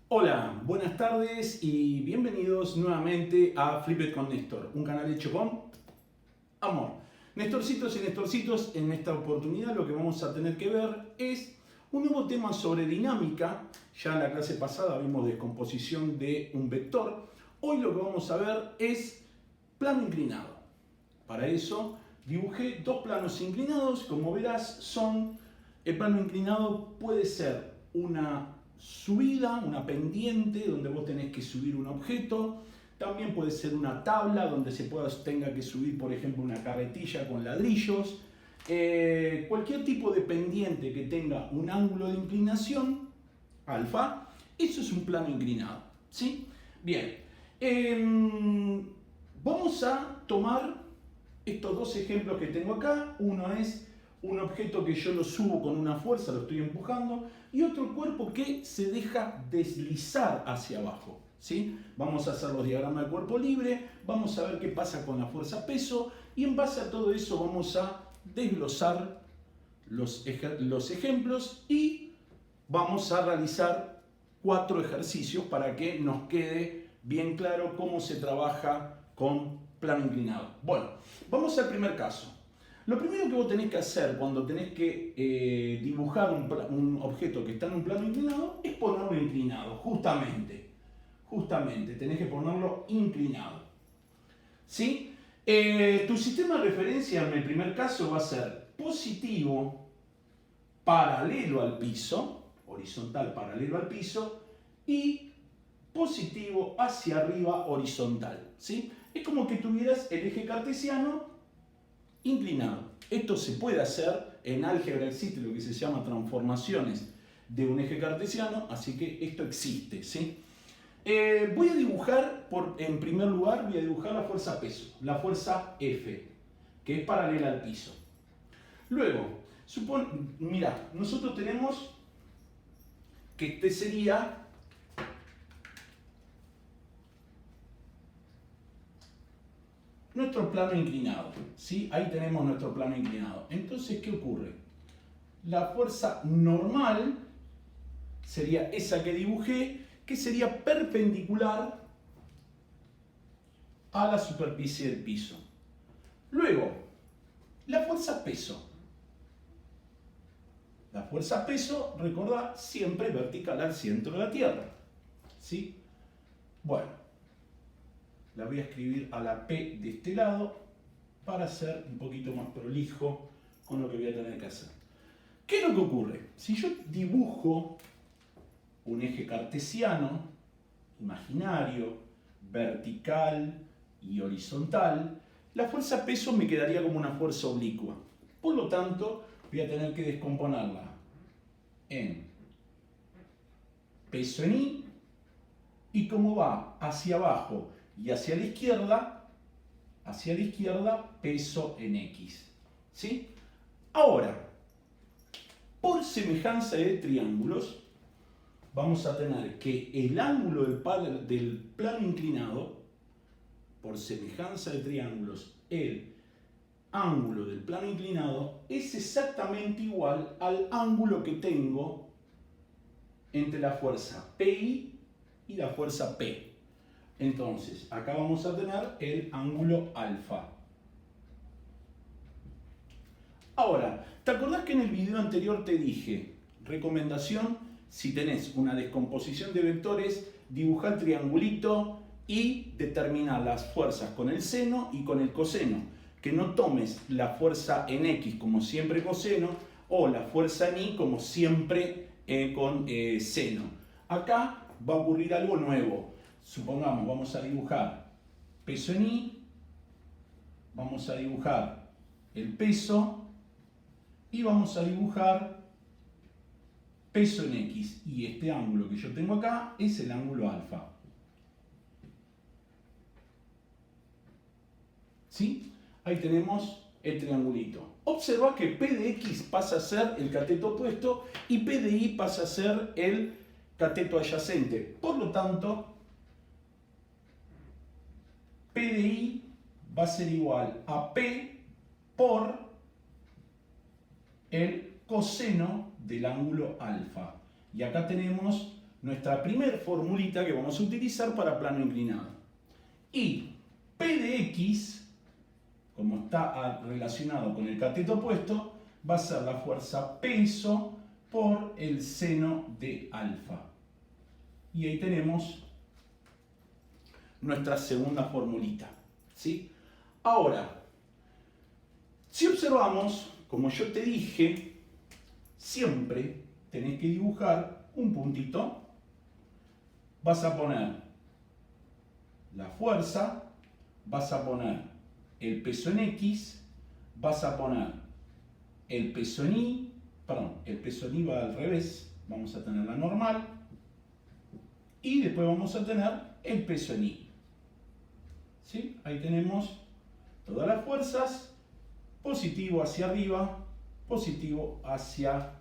Hola, buenas tardes y bienvenidos nuevamente a Flipit con Néstor, un canal hecho con amor. Nestorcitos y Nestorcitos, en esta oportunidad lo que vamos a tener que ver es un nuevo tema sobre dinámica. Ya en la clase pasada vimos descomposición de un vector. Hoy lo que vamos a ver es plano inclinado. Para eso dibujé dos planos inclinados. Como verás, el plano inclinado puede ser una subida, una pendiente, donde vos tenés que subir un objeto. También puede ser una tabla donde tenga que subir, por ejemplo, una carretilla con ladrillos. Cualquier tipo de pendiente que tenga un ángulo de inclinación, alfa, eso es un plano inclinado. ¿Sí? Bien. Vamos a tomar estos dos ejemplos que tengo acá. Uno es un objeto que yo lo subo con una fuerza, lo estoy empujando, y otro cuerpo que se deja deslizar hacia abajo. ¿Sí? Vamos a hacer los diagramas de cuerpo libre, vamos a ver qué pasa con la fuerza-peso, y en base a todo eso vamos a desglosar los ejemplos y vamos a realizar 4 ejercicios para que nos quede bien claro cómo se trabaja con plano inclinado. Bueno, vamos al primer caso. Lo primero que vos tenés que hacer cuando tenés que dibujar un objeto que está en un plano inclinado es ponerlo inclinado, justamente. Justamente, tenés que ponerlo inclinado. ¿Sí? Tu sistema de referencia en el primer caso va a ser positivo paralelo al piso, horizontal paralelo al piso, y positivo hacia arriba horizontal. ¿Sí? Es como que tuvieras el eje cartesiano inclinado. Esto se puede hacer en álgebra, existe lo que se llama transformaciones de un eje cartesiano, así que esto existe. ¿Sí? Voy a dibujar, en primer lugar, voy a dibujar la fuerza peso, la fuerza F, que es paralela al piso. Luego, mira, nosotros tenemos que este sería nuestro plano inclinado, ¿sí? Ahí tenemos nuestro plano inclinado. Entonces, ¿qué ocurre? La fuerza normal sería esa que dibujé, que sería perpendicular a la superficie del piso. Luego, la fuerza peso. La fuerza peso, recordá, siempre vertical al centro de la Tierra. ¿Sí? Bueno, la voy a escribir a la P de este lado para ser un poquito más prolijo con lo que voy a tener que hacer. ¿Qué es lo que ocurre? Si yo dibujo un eje cartesiano, imaginario, vertical y horizontal, la fuerza peso me quedaría como una fuerza oblicua. Por lo tanto, voy a tener que descomponerla en peso en I, y como va hacia abajo y hacia la izquierda, peso en X. ¿Sí? Ahora, por semejanza de triángulos, vamos a tener que el ángulo del plano inclinado, por semejanza de triángulos, el ángulo del plano inclinado es exactamente igual al ángulo que tengo entre la fuerza PI y la fuerza P. Entonces, acá vamos a tener el ángulo alfa. Ahora, ¿te acordás que en el video anterior te dije, recomendación, si tenés una descomposición de vectores, dibujar el triangulito y determinar las fuerzas con el seno y con el coseno? Que no tomes la fuerza en X como siempre coseno o la fuerza en Y como siempre con seno. Acá va a ocurrir algo nuevo. Supongamos, vamos a dibujar peso en Y, vamos a dibujar el peso y vamos a dibujar peso en X. Y este ángulo que yo tengo acá es el ángulo alfa. ¿Sí? Ahí tenemos el triangulito. Observa que P de X pasa a ser el cateto opuesto y P de Y pasa a ser el cateto adyacente. Por lo tanto, P de I va a ser igual a P por el coseno del ángulo alfa. Y acá tenemos nuestra primer formulita que vamos a utilizar para plano inclinado. Y P de X, como está relacionado con el cateto opuesto, va a ser la fuerza peso por el seno de alfa. Y ahí tenemos nuestra segunda formulita, ¿sí? Ahora, si observamos, como yo te dije, siempre tenés que dibujar un puntito. Vas a poner la fuerza, vas a poner el peso en X, vas a poner el peso en Y, perdón, el peso en Y va al revés, vamos a tener la normal, y después vamos a tener el peso en Y. ¿Sí? Ahí tenemos todas las fuerzas, positivo hacia arriba, positivo hacia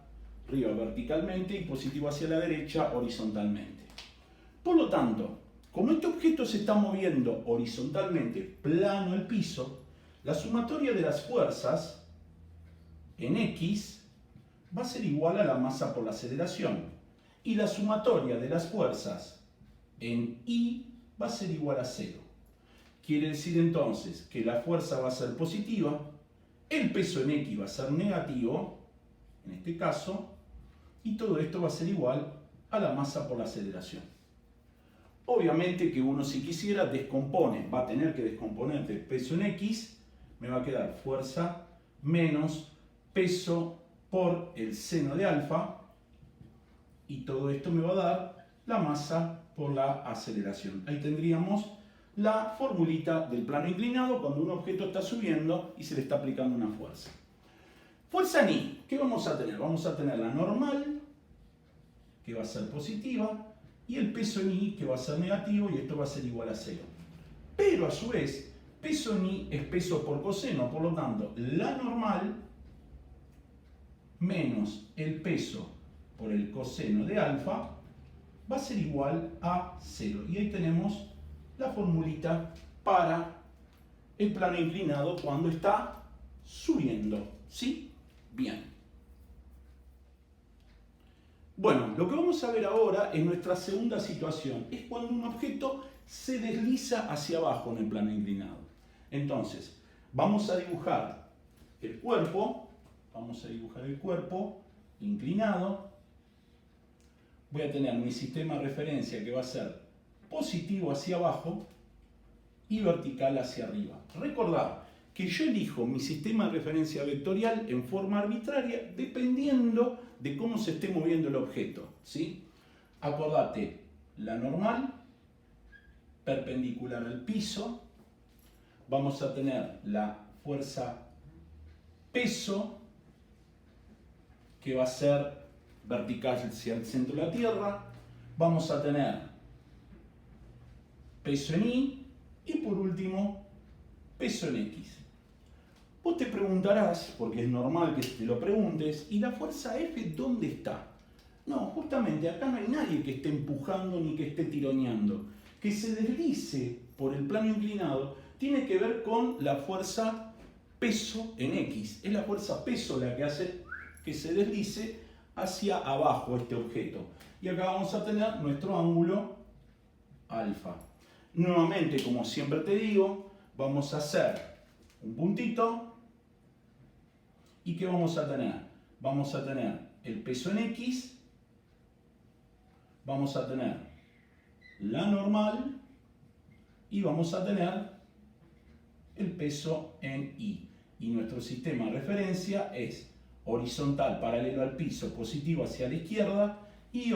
arriba verticalmente y positivo hacia la derecha horizontalmente. Por lo tanto, como este objeto se está moviendo horizontalmente plano al piso, la sumatoria de las fuerzas en X va a ser igual a la masa por la aceleración. Y la sumatoria de las fuerzas en Y va a ser igual a 0. Quiere decir entonces que la fuerza va a ser positiva, el peso en X va a ser negativo, en este caso, y todo esto va a ser igual a la masa por la aceleración. Obviamente que uno, si quisiera, descompone, va a tener que descomponer el peso en X, me va a quedar fuerza menos peso por el seno de alfa, y todo esto me va a dar la masa por la aceleración. Ahí tendríamos la formulita del plano inclinado cuando un objeto está subiendo y se le está aplicando una fuerza. Fuerza en Y, ¿qué vamos a tener? Vamos a tener la normal, que va a ser positiva, y el peso en Y, que va a ser negativo, y esto va a ser igual a 0. Pero a su vez, peso en Y es peso por coseno, por lo tanto, la normal menos el peso por el coseno de alfa va a ser igual a 0. Y ahí tenemos la formulita para el plano inclinado cuando está subiendo. ¿Sí? Bien. Bueno, lo que vamos a ver ahora en nuestra segunda situación es cuando un objeto se desliza hacia abajo en el plano inclinado. Entonces, vamos a dibujar el cuerpo, inclinado. Voy a tener mi sistema de referencia que va a ser positivo hacia abajo y vertical hacia arriba. Recordad que yo elijo mi sistema de referencia vectorial en forma arbitraria dependiendo de cómo se esté moviendo el objeto, ¿sí? Acordate, la normal, perpendicular al piso, vamos a tener la fuerza peso, que va a ser vertical hacia el centro de la Tierra, vamos a tener peso en Y y por último peso en X. Vos te preguntarás, porque es normal que te lo preguntes, ¿y la fuerza F dónde está? No, justamente acá no hay nadie que esté empujando ni que esté tironeando. Que se deslice por el plano inclinado tiene que ver con la fuerza peso en X. Es la fuerza peso la que hace que se deslice hacia abajo este objeto. Y acá vamos a tener nuestro ángulo alfa. Nuevamente, como siempre te digo, vamos a hacer un puntito. ¿Y qué vamos a tener? Vamos a tener el peso en X, vamos a tener la normal y vamos a tener el peso en Y. Y nuestro sistema de referencia es horizontal, paralelo al piso, positivo hacia la izquierda y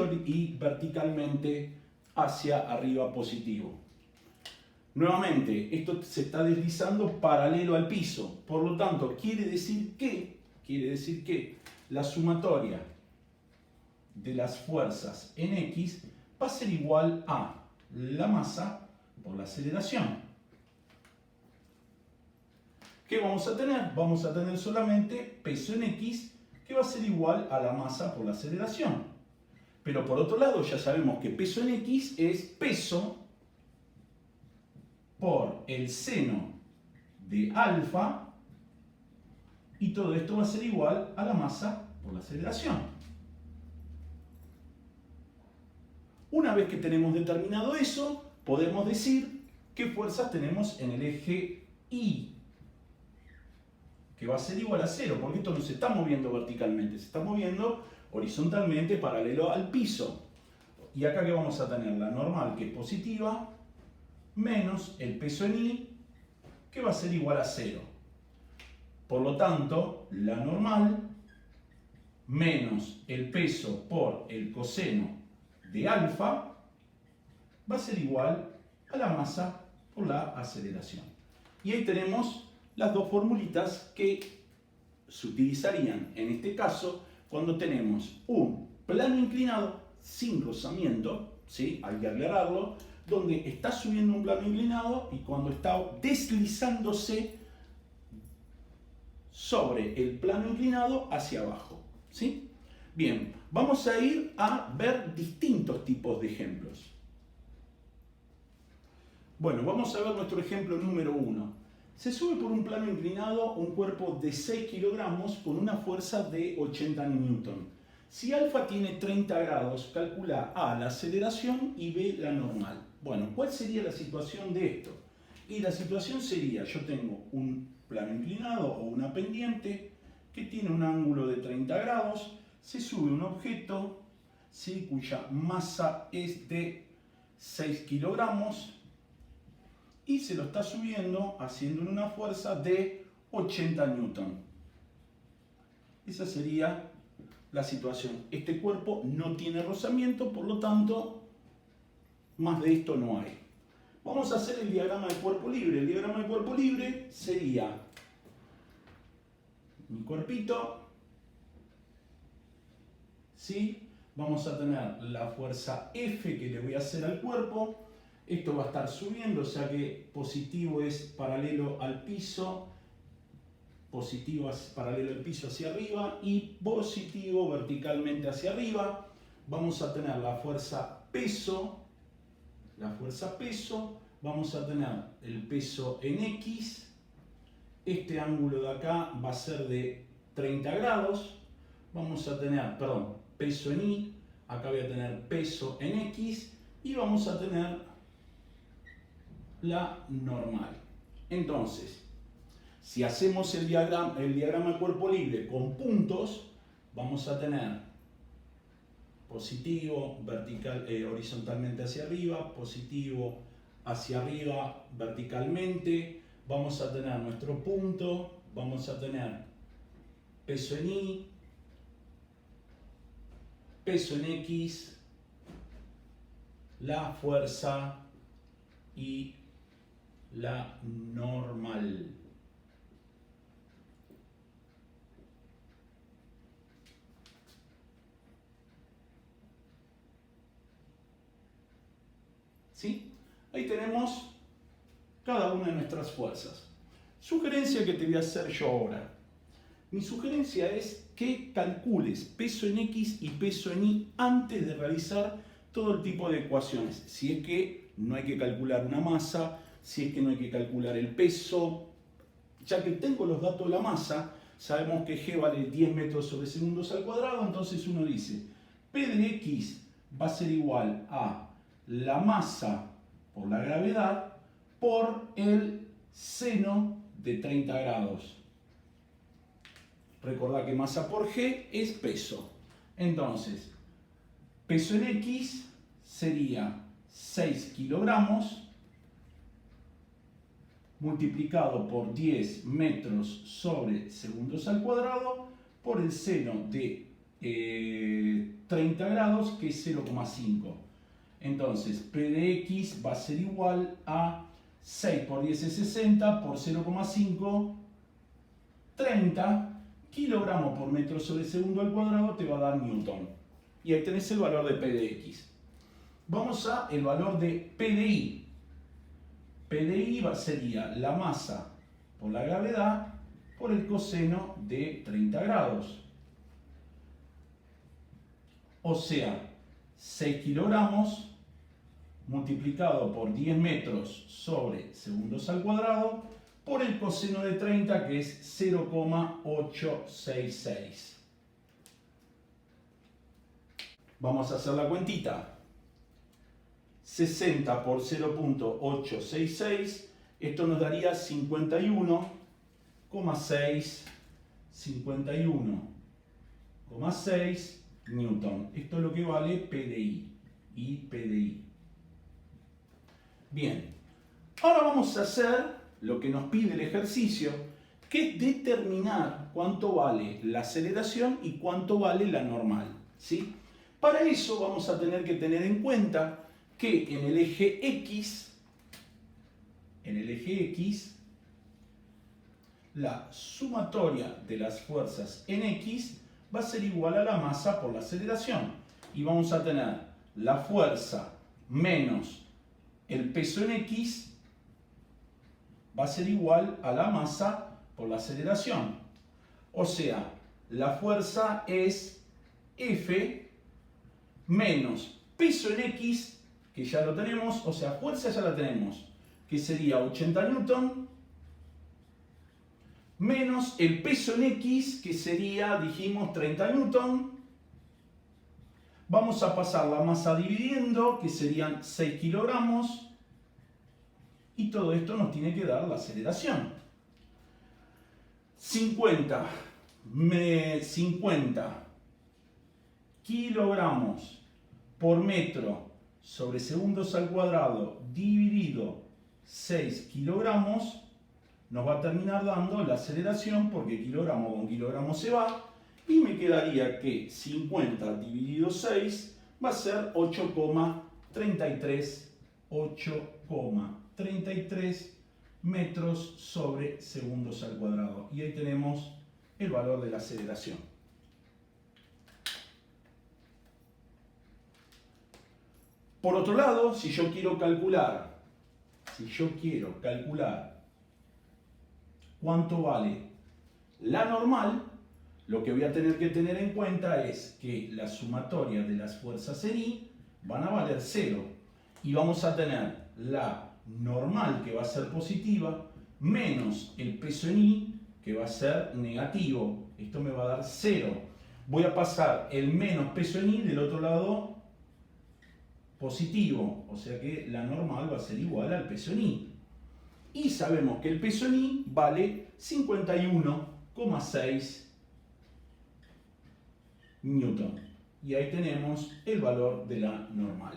verticalmente hacia arriba, positivo. Nuevamente, esto se está deslizando paralelo al piso, por lo tanto, quiere decir que la sumatoria de las fuerzas en X va a ser igual a la masa por la aceleración. ¿Qué vamos a tener? Vamos a tener solamente peso en X, que va a ser igual a la masa por la aceleración. Pero por otro lado, ya sabemos que peso en X es peso por el seno de alfa, y todo esto va a ser igual a la masa por la aceleración. Una vez que tenemos determinado eso, podemos decir qué fuerzas tenemos en el eje Y, que va a ser igual a 0, porque esto no se está moviendo verticalmente, se está moviendo horizontalmente paralelo al piso. Y acá que vamos a tener la normal, que es positiva, menos el peso en Y, que va a ser igual a 0. Por lo tanto, la normal menos el peso por el coseno de alfa va a ser igual a la masa por la aceleración. Y ahí tenemos las dos formulitas que se utilizarían en este caso cuando tenemos un plano inclinado sin rozamiento, ¿sí? Hay que aclararlo, donde está subiendo un plano inclinado y cuando está deslizándose sobre el plano inclinado hacia abajo, ¿sí? Bien, vamos a ir a ver distintos tipos de ejemplos. Bueno, vamos a ver nuestro ejemplo número 1. Se sube por un plano inclinado un cuerpo de 6 kilogramos con una fuerza de 80 newton. Si alfa tiene 30 grados, calcula A la aceleración y B la normal. Bueno, ¿cuál sería la situación de esto? Y la situación sería, yo tengo un plano inclinado o una pendiente que tiene un ángulo de 30 grados, se sube un objeto, ¿sí?, cuya masa es de 6 kilogramos y se lo está subiendo haciendo una fuerza de 80 newton. Esa sería la situación. Este cuerpo no tiene rozamiento, por lo tanto, más de esto no hay. Vamos a hacer el diagrama de cuerpo libre. El diagrama de cuerpo libre sería mi cuerpito, ¿sí? Vamos a tener la fuerza F que le voy a hacer al cuerpo. Esto va a estar subiendo, o sea que positivo es paralelo al piso, positivo es paralelo al piso hacia arriba y positivo verticalmente hacia arriba. Vamos a tener la fuerza peso, vamos a tener el peso en X. Este ángulo de acá va a ser de 30 grados. Vamos a tener, peso en Y, acá voy a tener peso en X y vamos a tener la normal. Entonces, si hacemos el diagrama de cuerpo libre con puntos, vamos a tener positivo, horizontalmente hacia arriba, positivo hacia arriba, verticalmente. Vamos a tener nuestro punto, vamos a tener peso en Y, peso en X, la fuerza y la normal. ¿Sí? Ahí tenemos cada una de nuestras fuerzas. Sugerencia que te voy a hacer yo ahora. Mi sugerencia es que calcules peso en X y peso en Y antes de realizar todo el tipo de ecuaciones. Si es que no hay que calcular una masa, si es que no hay que calcular el peso. Ya que tengo los datos de la masa, sabemos que G vale 10 metros sobre segundos al cuadrado, entonces uno dice, P de X va a ser igual a la masa por la gravedad por el seno de 30 grados. Recordá que masa por G es peso. Entonces, peso en X sería 6 kilogramos multiplicado por 10 metros sobre segundos al cuadrado por el seno de 30 grados, que es 0,5. Entonces, P de X va a ser igual a 6 por 10 es 60, por 0,5, 30 kilogramos por metro sobre segundo al cuadrado te va a dar newton. Y ahí tenés el valor de P de X. Vamos a el valor de P de Y. P de Y sería la masa por la gravedad por el coseno de 30 grados. O sea, 6 kilogramos multiplicado por 10 metros sobre segundos al cuadrado por el coseno de 30, que es 0,866. Vamos a hacer la cuentita. 60 por 0.866, esto nos daría 51,6 newton. Esto es lo que vale PDI y PDI. Bien, ahora vamos a hacer lo que nos pide el ejercicio, que es determinar cuánto vale la aceleración y cuánto vale la normal, ¿sí? Para eso vamos a tener que tener en cuenta que en el eje X, la sumatoria de las fuerzas en X va a ser igual a la masa por la aceleración. Y vamos a tener la fuerza menos el peso en X va a ser igual a la masa por la aceleración. O sea, la fuerza es F menos peso en X, que ya lo tenemos, o sea, fuerza ya la tenemos, que sería 80 newton, menos el peso en X, que sería, dijimos, 30 newton. Vamos a pasar la masa dividiendo, que serían 6 kilogramos. Y todo esto nos tiene que dar la aceleración. 50 kilogramos por metro sobre segundos al cuadrado dividido 6 kilogramos nos va a terminar dando la aceleración, porque kilogramo con kilogramo se va, y me quedaría que 50 dividido 6 va a ser 8,33 metros sobre segundos al cuadrado. Y ahí tenemos el valor de la aceleración. Por otro lado, si yo quiero calcular cuánto vale la normal, lo que voy a tener que tener en cuenta es que la sumatoria de las fuerzas en I van a valer 0. Y vamos a tener la normal, que va a ser positiva, menos el peso en I, que va a ser negativo. Esto me va a dar 0. Voy a pasar el menos peso en I del otro lado positivo. O sea que la normal va a ser igual al peso en I. Y sabemos que el peso en I vale 51,6 newton. Y ahí tenemos el valor de la normal.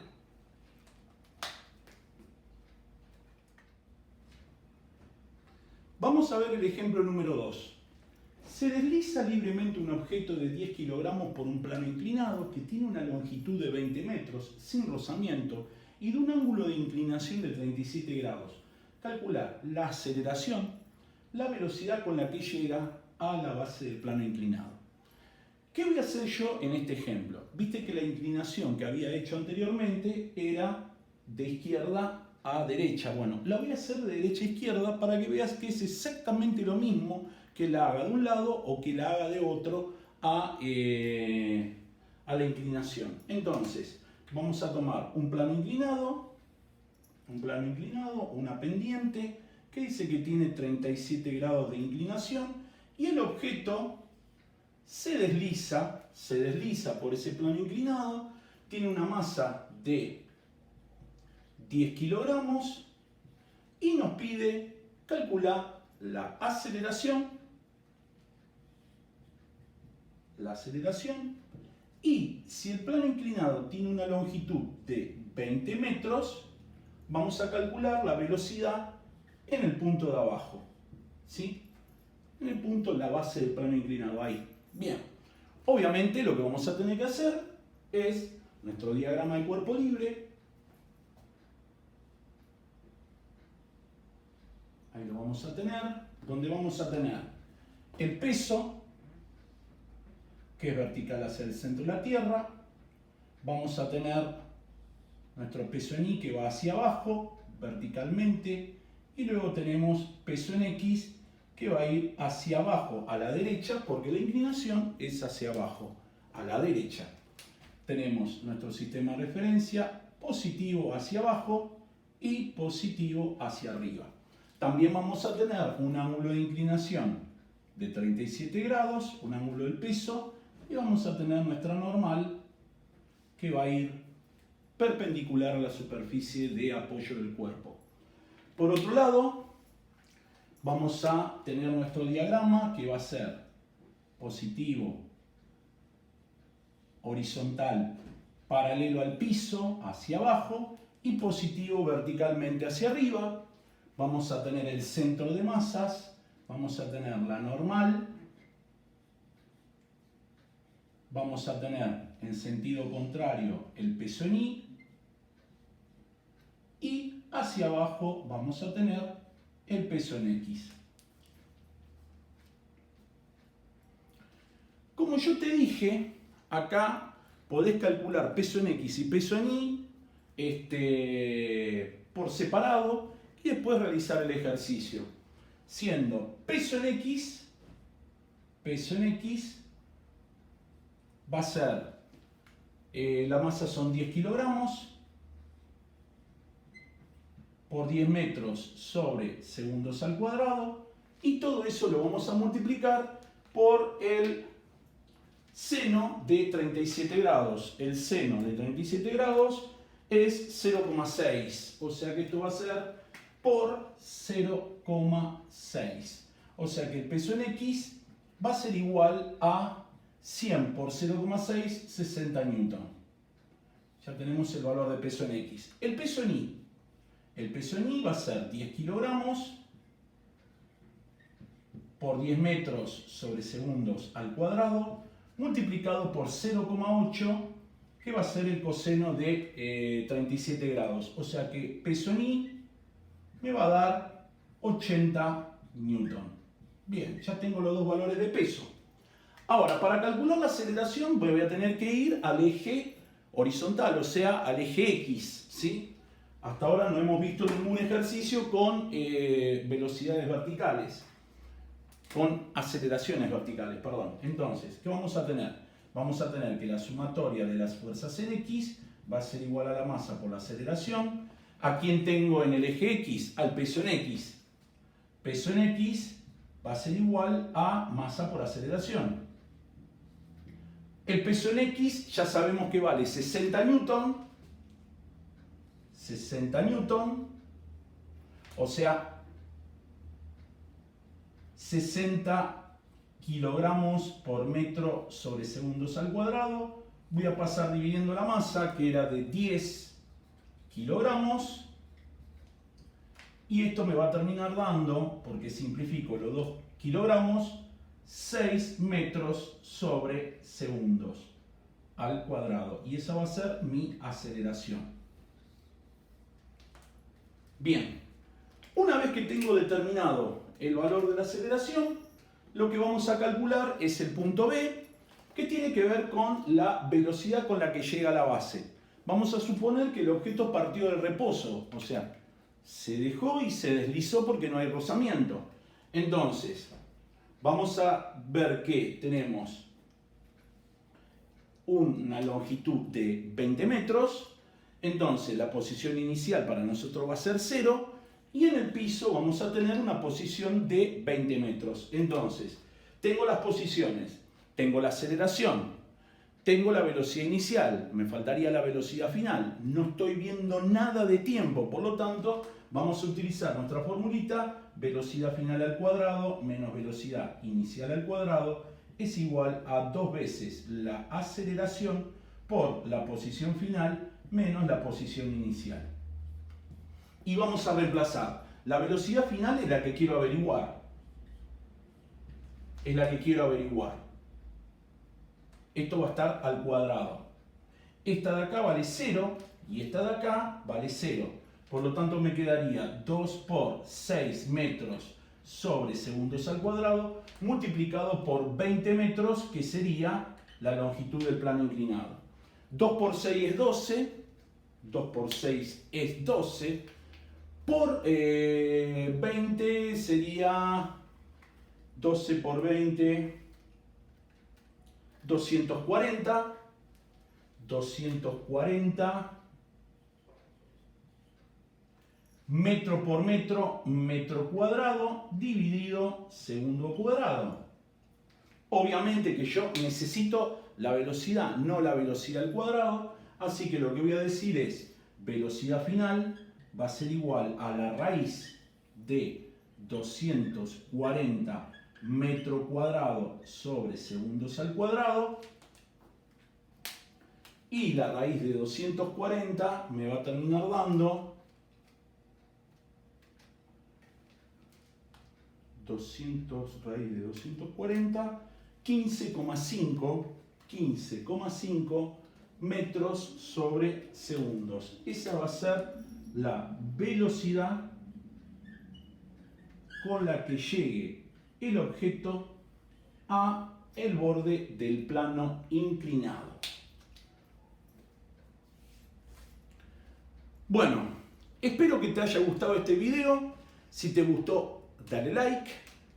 Vamos a ver el ejemplo número 2. Se desliza libremente un objeto de 10 kilogramos por un plano inclinado que tiene una longitud de 20 metros, sin rozamiento, y de un ángulo de inclinación de 37 grados. Calcular la aceleración, la velocidad con la que llega a la base del plano inclinado. ¿Qué voy a hacer yo en este ejemplo? Viste que la inclinación que había hecho anteriormente era de izquierda a derecha. Bueno, la voy a hacer de derecha a izquierda para que veas que es exactamente lo mismo que la haga de un lado o que la haga de otro a la inclinación. Entonces, vamos a tomar un plano inclinado, una pendiente que dice que tiene 37 grados de inclinación, y el objeto se desliza por ese plano inclinado, tiene una masa de 10 kilogramos y nos pide calcular la aceleración, y si el plano inclinado tiene una longitud de 20 metros, vamos a calcular la velocidad en el punto de abajo, ¿sí? En el punto, la base del plano inclinado, ahí. Bien, obviamente lo que vamos a tener que hacer es nuestro diagrama de cuerpo libre. Ahí lo vamos a tener, donde vamos a tener el peso, que es vertical hacia el centro de la Tierra. Vamos a tener nuestro peso en I, que va hacia abajo, verticalmente. Y luego tenemos peso en X, que va a ir hacia abajo, a la derecha, porque la inclinación es hacia abajo, a la derecha. Tenemos nuestro sistema de referencia, positivo hacia abajo y positivo hacia arriba. También vamos a tener un ángulo de inclinación de 37 grados, un ángulo del peso, y vamos a tener nuestra normal, que va a ir perpendicular a la superficie de apoyo del cuerpo. Por otro lado, vamos a tener nuestro diagrama que va a ser positivo, horizontal, paralelo al piso, hacia abajo, y positivo verticalmente hacia arriba. Vamos a tener el centro de masas, vamos a tener la normal, vamos a tener en sentido contrario el peso en Y, y hacia abajo vamos a tener el peso en X. Como yo te dije, acá podés calcular peso en X y peso en Y por separado y después realizar el ejercicio. Siendo peso en X va a ser, la masa son 10 kilogramos por 10 metros sobre segundos al cuadrado, y todo eso lo vamos a multiplicar por el seno de 37 grados. El seno de 37 grados es 0,6, o sea que esto va a ser por 0,6. O sea que el peso en X va a ser igual a 100 por 0,6, 60 newton. Ya tenemos el valor de peso en X. El peso en Y. El peso en Y va a ser 10 kilogramos por 10 metros sobre segundos al cuadrado, multiplicado por 0,8, que va a ser el coseno de 37 grados. O sea que peso en Y me va a dar 80 newton. Bien, ya tengo los dos valores de peso. Ahora, para calcular la aceleración voy a tener que ir al eje horizontal, o sea, al eje X, ¿sí? Hasta ahora no hemos visto ningún ejercicio con velocidades verticales, con aceleraciones verticales, perdón. Entonces, ¿qué vamos a tener? Vamos a tener que la sumatoria de las fuerzas en X va a ser igual a la masa por la aceleración. ¿A quién tengo en el eje X? Al peso en X. Peso en X va a ser igual a masa por aceleración. El peso en X ya sabemos que vale 60 newton. 60 newton, o sea, 60 kilogramos por metro sobre segundos al cuadrado. Voy a pasar dividiendo la masa, que era de 10 kilogramos, y esto me va a terminar dando, porque simplifico los 2 kilogramos, 6 metros sobre segundos al cuadrado, y esa va a ser mi aceleración. Bien, una vez que tengo determinado el valor de la aceleración, lo que vamos a calcular es el punto B, que tiene que ver con la velocidad con la que llega a la base. Vamos a suponer que el objeto partió del reposo, o sea, se dejó y se deslizó porque no hay rozamiento. Entonces, vamos a ver que tenemos una longitud de 20 metros, entonces la posición inicial para nosotros va a ser 0, y en el piso vamos a tener una posición de 20 metros. Entonces, tengo las posiciones, tengo la aceleración, tengo la velocidad inicial, me faltaría la velocidad final, no estoy viendo nada de tiempo, por lo tanto vamos a utilizar nuestra formulita: velocidad final al cuadrado menos velocidad inicial al cuadrado es igual a 2 veces la aceleración por la posición final menos la posición inicial. Y vamos a reemplazar. La velocidad final es la que quiero averiguar. Esto va a estar al cuadrado. Esta de acá vale 0 y esta de acá vale 0. Por lo tanto me quedaría 2 por 6 metros sobre segundos al cuadrado multiplicado por 20 metros, que sería la longitud del plano inclinado. 2 por 6 es 12. 2 por 6 es 12. Por 20 sería 12 por 20, 240. 240 metro por metro, metro cuadrado, dividido segundo cuadrado. Obviamente que yo necesito la velocidad, no la velocidad al cuadrado, Así que lo que voy a decir es, velocidad final va a ser igual a la raíz de 240 metros cuadrados sobre segundos al cuadrado. Y la raíz de 240 me va a terminar dando 200 raíz de 240, 15,5 metros sobre segundos. Esa va a ser la velocidad con la que llegue el objeto a el borde del plano inclinado. Bueno, espero que te haya gustado este video. Si te gustó, dale like.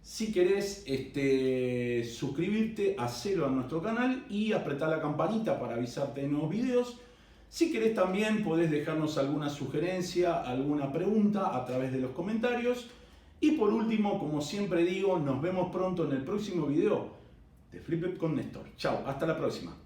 Si querés suscribirte, hacelo a nuestro canal y apretar la campanita para avisarte de nuevos videos. Si querés también podés dejarnos alguna sugerencia, alguna pregunta a través de los comentarios. Y por último, como siempre digo, nos vemos pronto en el próximo video de Flip It con Néstor. Chao, hasta la próxima.